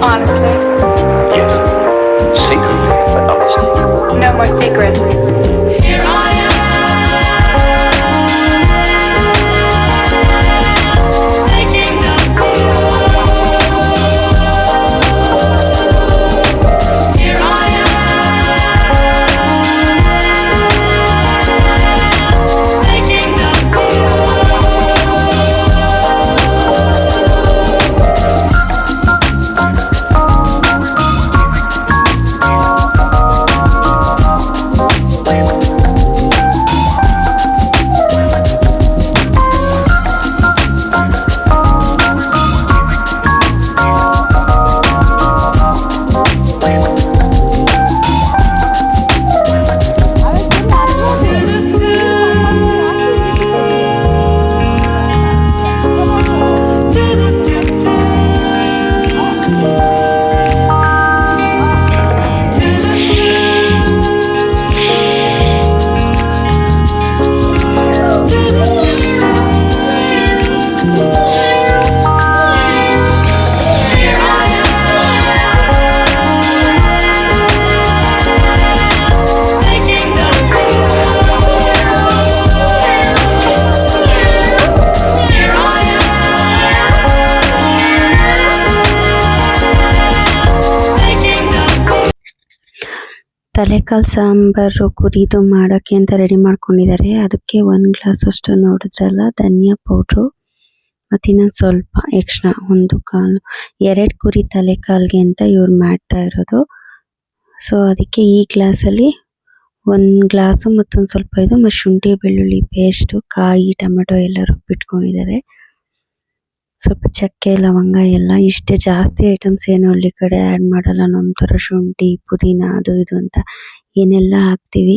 Honestly, Yes. Secretly, but honestly. no more secrets. ತಲೆಕಾಲು sambar ಕುರಿದು ಮಾಡೋಕ್ಕೆ ಅಂತ ರೆಡಿ ಮಾಡ್ಕೊಂಡಿದ್ದಾರೆ. ಅದಕ್ಕೆ 1 ಗ್ಲಾಸ್ ಅಷ್ಟು ನೋಡಿದ್ರಲ್ಲ ಧನಿಯಾ ಪೌಡ್ರು, ಮತ್ತು ಇನ್ನೊಂದು ಸ್ವಲ್ಪ ಎಕ್ಸ್ಟ್ರಾ 1 ಕಾಲು 2 ಕುರಿ ತಲೆಕಾಲ್ಗೆ ಅಂತ ಇವ್ರು ಮಾಡ್ತಾ ಇರೋದು. ಸೊ ಅದಕ್ಕೆ ಈ ಗ್ಲಾಸಲ್ಲಿ 1 ಗ್ಲಾಸು ಮತ್ತೊಂದು ಸ್ವಲ್ಪ ಇದು ಮತ್ತು ಶುಂಠಿ ಬೆಳ್ಳುಳ್ಳಿ ಪೇಸ್ಟು, ಕಾಯಿ ಟೊಮೆಟೊ ಎಲ್ಲ ರುಬ್ಬಿಟ್ಕೊಂಡಿದ್ದಾರೆ. ಸ್ವಲ್ಪ ಚಕ್ಕೆ ಲವಂಗ ಎಲ್ಲ ಇಷ್ಟೇ, ಜಾಸ್ತಿ ಐಟಮ್ಸ್ ಏನು ಹಳ್ಳಿ ಕಡೆ ಆ್ಯಡ್ ಮಾಡಲ್ಲ. ನಮ್ಮ ಥರ ಶುಂಠಿ ಪುದೀನ ಅದು ಇದು ಅಂತ ಏನೆಲ್ಲ ಹಾಕ್ತೀವಿ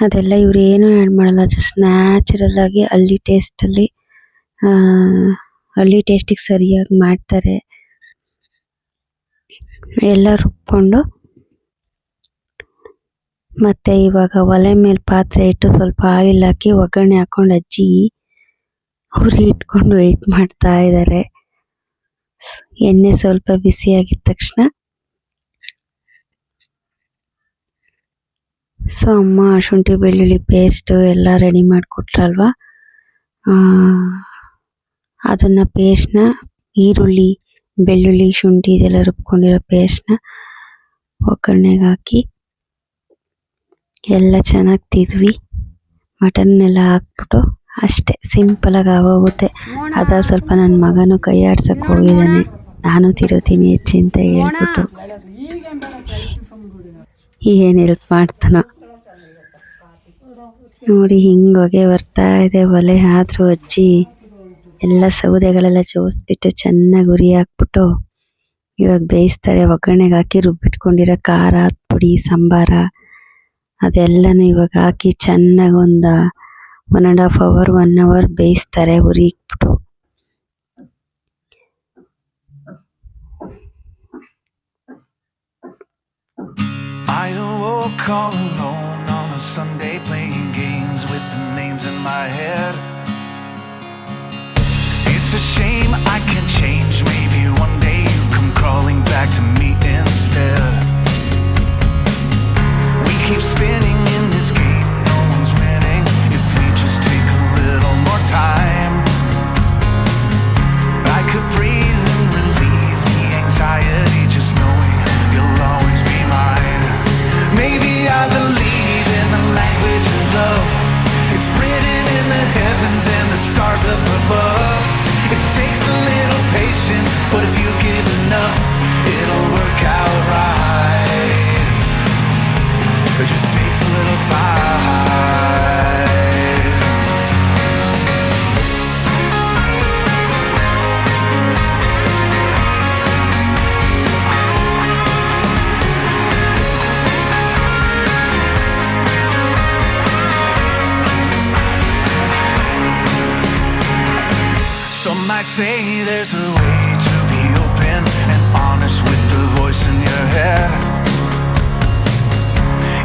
ಅದೆಲ್ಲ ಇವ್ರು ಏನು ಆ್ಯಡ್ ಮಾಡಲ್ಲ. ಜಸ್ಟ್ ನ್ಯಾಚುರಲ್ ಆಗಿ ಹಳ್ಳಿ ಟೇಸ್ಟಲ್ಲಿ ಹಳ್ಳಿ ಟೇಸ್ಟಿಗೆ ಸರಿಯಾಗಿ ಮಾಡ್ತಾರೆ. ಎಲ್ಲ ರುಬ್ಕೊಂಡು ಮತ್ತೆ ಇವಾಗ ಒಲೆ ಮೇಲೆ ಪಾತ್ರೆ ಇಟ್ಟು ಸ್ವಲ್ಪ ಆಯಿಲ್ ಹಾಕಿ ಒಗ್ಗರಣೆ ಹಾಕೊಂಡು ಅಜ್ಜಿ ಉರಿ ಇಟ್ಕೊಂಡು ವೆಯ್ಟ್ ಮಾಡ್ತಾ ಇದ್ದಾರೆ. ಎಣ್ಣೆ ಸ್ವಲ್ಪ ಬಿಸಿಯಾಗಿದ ತಕ್ಷಣ ಸೊ ಅಮ್ಮ ಶುಂಠಿ ಬೆಳ್ಳುಳ್ಳಿ ಪೇಸ್ಟ್ ಎಲ್ಲ ರೆಡಿ ಮಾಡಿಕೊಟ್ರಲ್ವ, ಅದನ್ನು ಪೇಸ್ಟ್ನ ಈರುಳ್ಳಿ ಬೆಳ್ಳುಳ್ಳಿ ಶುಂಠಿ ಇದೆಲ್ಲ ರುಬ್ಕೊಂಡಿರೋ ಪೇಸ್ಟ್ನ ಒಗ್ಗರಣೆಗೆ ಹಾಕಿ ಎಲ್ಲ ಚೆನ್ನಾಗಿ ತಿರುವಿ ಮಟನ್ನೆಲ್ಲ ಹಾಕ್ಬಿಟ್ಟು ಅಷ್ಟೇ ಸಿಂಪಲಾಗಿ ಆಗೋಗುತ್ತೆ. ಅದ್ರಲ್ಲಿ ಸ್ವಲ್ಪ ನನ್ನ ಮಗನೂ ಕೈ ಆಡ್ಸಕ್ಕೆ ಹೋಗಿದ್ದಾನೆ, ನಾನು ತಿರುತ್ತೀನಿ ಹೆಚ್ಚಿ ಅಂತ ಹೇಳ್ಬಿಟ್ಟು ಏನು ಹೆಲ್ಪ್ ಮಾಡ್ತಾನೋ ನೋಡಿ. ಹಿಂಗೆ ಹೊಗೆ ಬರ್ತಾ ಇದೆ ಒಲೆ, ಆದರೂ ಅಜ್ಜಿ ಎಲ್ಲ ಸೌದೆಗಳೆಲ್ಲ ಜೋಡಿಸ್ಬಿಟ್ಟು ಚೆನ್ನಾಗಿ ಉರಿ ಹಾಕ್ಬಿಟ್ಟು ಇವಾಗ ಬೇಯಿಸ್ತಾರೆ. ಒಗ್ಗರಣೆಗೆ ಹಾಕಿ ರುಬ್ಬಿಟ್ಕೊಂಡಿರೋ ಖಾರ ಪುಡಿ ಸಾಂಬಾರ ಅದೆಲ್ಲನೂ ಇವಾಗ ಹಾಕಿ ಚೆನ್ನಾಗಿ ಒಂದು 1.5 hour 1 hour ಬೇಯಿಸ್ತಾರೆ ಉರಿ ಇಟ್ಬಿಟ್ಟು. I awoke all alone on a Sunday playing games with the names in my head. It's a shame I can't change, maybe one day you come crawling back to me instead. We keep spinning in this game, no one's winning if we just take a little more time. I could breathe and relieve the anxiety just knowing you'll always be mine. Maybe I believe in the language of love. It's written in the heavens and the stars up above. It takes a little patience, but if you give enough, it'll work out right. It just takes a little time. Some might say there's a way to be open and honest with the voice in your head.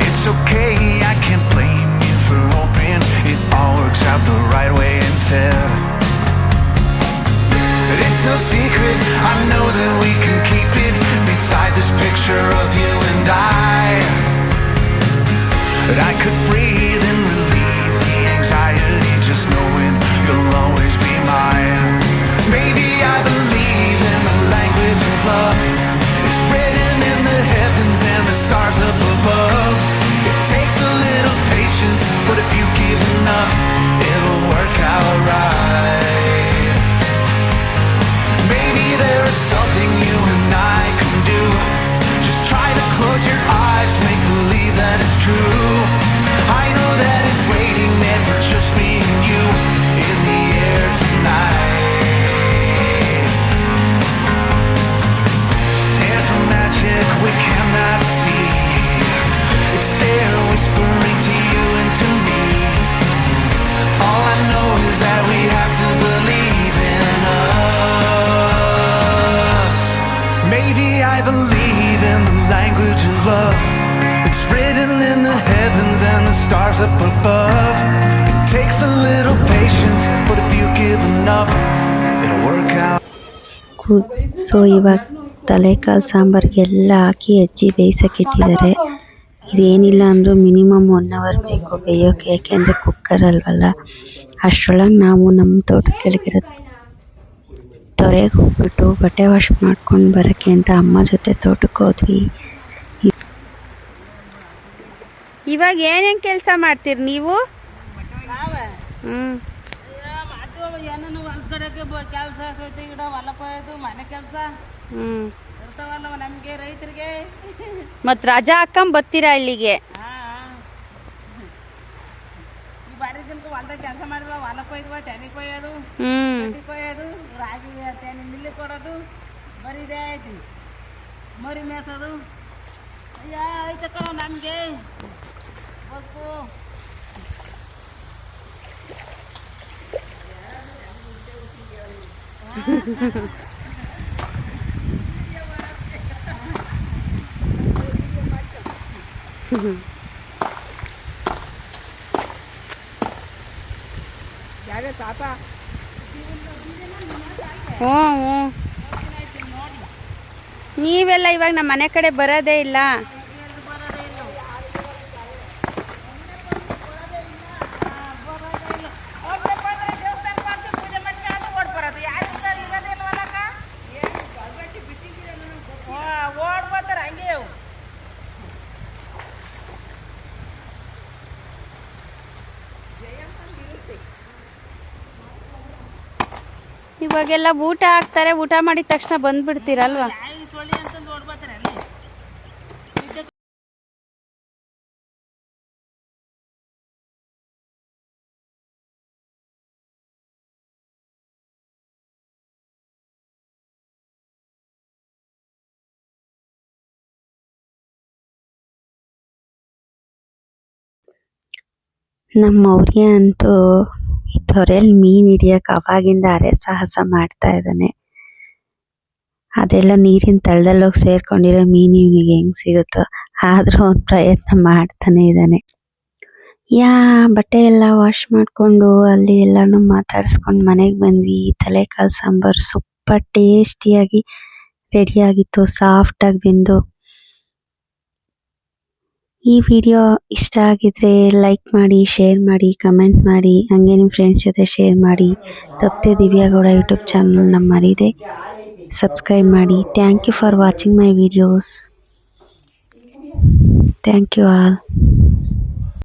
It's okay, I can't blame you for hoping it all works out the right way instead. But it's no secret, I know that we can future of you and I could breathe and relieve the anxiety just knowing you'll always be mine. Maybe I believe in the language of love. It's written in the heavens and the stars up above. It takes a little patience, but if you give enough, it'll work out right. Maybe there is something you and I can do. Just try to close your eyes, make believe that it's true. I know that it's waiting there for just me and you in the air tonight. There's a magic we cannot see. It's there whispering to you and to me. All I know is that we have to believe in us. Maybe I believe in the language of love. It's written in the heavens and the stars up above. It takes a little patience, but if you give enough, it'll work out. So ಇವಾಗ ತಲೆಕಾಲು ಸಾಂಬಾರಿಗೆಲ್ಲ ಹಾಕಿ ಅಜ್ಜಿ ಬೇಯಿಸೋಕೆ ಇಟ್ಟಿದ್ದಾರೆ. ಇದೇನಿಲ್ಲ ಅಂದರೂ minimum 1 hour ಬೇಕು ಬೇಯೋಕೆ, ಯಾಕೆಂದರೆ cooker ಅಲ್ವಲ್ಲ. ಅಷ್ಟರೊಳಗೆ ನಾವು ನಮ್ಮ ತೋಟದ ಕೆಳಗಿರೋ ತೊರೆಗೆ ಹೋಗ್ಬಿಟ್ಟು ಬಟ್ಟೆ ವಾಶ್ ಮಾಡ್ಕೊಂಡು ಬರೋಕ್ಕೆ ಅಂತ ಅಮ್ಮ ಜೊತೆ ತೋಟಕ್ಕೆ ಹೋದ್ವಿ. ಇವಾಗ ಏನೇನು ಕೆಲಸ ಮಾಡ್ತೀರಿ ನೀವು? ಏನೇನು ಹೊಲ ಕಡೆಗೆ ಕೆಲಸ ಸೌತಿ ಗಿಡ ಹೊಲ ಕೊಯ್ಯೋದು ಮನೆ ಕೆಲಸ ಇರ್ತಾವಲ್ಲ ನಮಗೆ ರೈತರಿಗೆ. ಮತ್ತು ರಜಾ ಹಾಕೊಂಡ್ ಬರ್ತೀರಾ ಇಲ್ಲಿಗೆ? ಈ ಬಾರಿ ದಿನಕ್ಕೆ ಹೊಲ್ದಾಗ ಕೆಲಸ ಮಾಡಿದ್ವ, ಹೊಲ ಕೊಯ್ದ್ವ, ತೆನೆ ಕೊಯ್ಯೋದು, ಗಡ್ಡಿ ಕೊಯ್ಯೋದು, ರಾಗಿ ತೆನೆ ಮಿಲ್ಲಿ ಕೊಡೋದು, ಬರೀದೇ ಐತಿ. ಮರಿ ಮೇಸೋದು ಅಯ್ಯ ಐತೆ ಕಣ ನಮಗೆ ಬದುಕು. ನೀವೆಲ್ಲ ಇವಾಗ ನಮ್ಮ ಮನೆ ಕಡೆ ಬರೋದೇ ಇಲ್ಲ. ಇವಾಗೆಲ್ಲ ಊಟ ಹಾಕ್ತಾರೆ, ಊಟ ಮಾಡಿದ ತಕ್ಷಣ ಬಂದ್ಬಿಡ್ತೀರಲ್ವಾ? ನಮ್ಮ ಮೌರ್ಯ ಅಂತೂ ಈ ತೊರೆಯಲ್ಲಿ ಮೀನು ಹಿಡಿಯೋಕೆ ಅವಾಗಿಂದ ಅರೆ ಸಾಹಸ ಮಾಡ್ತಾ ಇದ್ದಾನೆ. ಅದೆಲ್ಲ ನೀರಿನ ತಳದಲ್ಲಿ ಹೋಗಿ ಸೇರ್ಕೊಂಡಿರೋ ಮೀನು ಇವನಿಗೆ ಹೆಂಗೆ ಸಿಗುತ್ತೋ, ಆದರೂ ಅವ್ನು ಪ್ರಯತ್ನ ಮಾಡ್ತಾನೆ ಇದ್ದಾನೆ. ಬಟ್ಟೆ ಎಲ್ಲ ವಾಶ್ ಮಾಡಿಕೊಂಡು ಅಲ್ಲಿ ಎಲ್ಲನೂ ಮಾತಾಡಿಸ್ಕೊಂಡು ಮನೆಗೆ ಬಂದ್ವಿ. ತಲೆಕಾಲು ಸಾಂಬಾರು ಸೂಪರ್ ಟೇಸ್ಟಿಯಾಗಿ ರೆಡಿಯಾಗಿತ್ತು, ಸಾಫ್ಟಾಗಿ ಬೆಂದು. ಈ ವಿಡಿಯೋ ಇಷ್ಟ ಆಗಿದ್ರೆ ಲೈಕ್ ಮಾಡಿ, ಶೇರ್ ಮಾಡಿ, ಕಮೆಂಟ್ ಮಾಡಿ, ಹಂಗೆ ನಿಮ್ಮ ಫ್ರೆಂಡ್ಸ್ ಜೊತೆ ಶೇರ್ ಮಾಡಿ. ತಪ್ಪದೆ ದಿವ್ಯಾಗೌಡ ಯೂಟ್ಯೂಬ್ ಚಾನಲ್ನ ಮರೀದೆ ಸಬ್ಸ್ಕ್ರೈಬ್ ಮಾಡಿ. Thank you for watching my videos. Thank you all.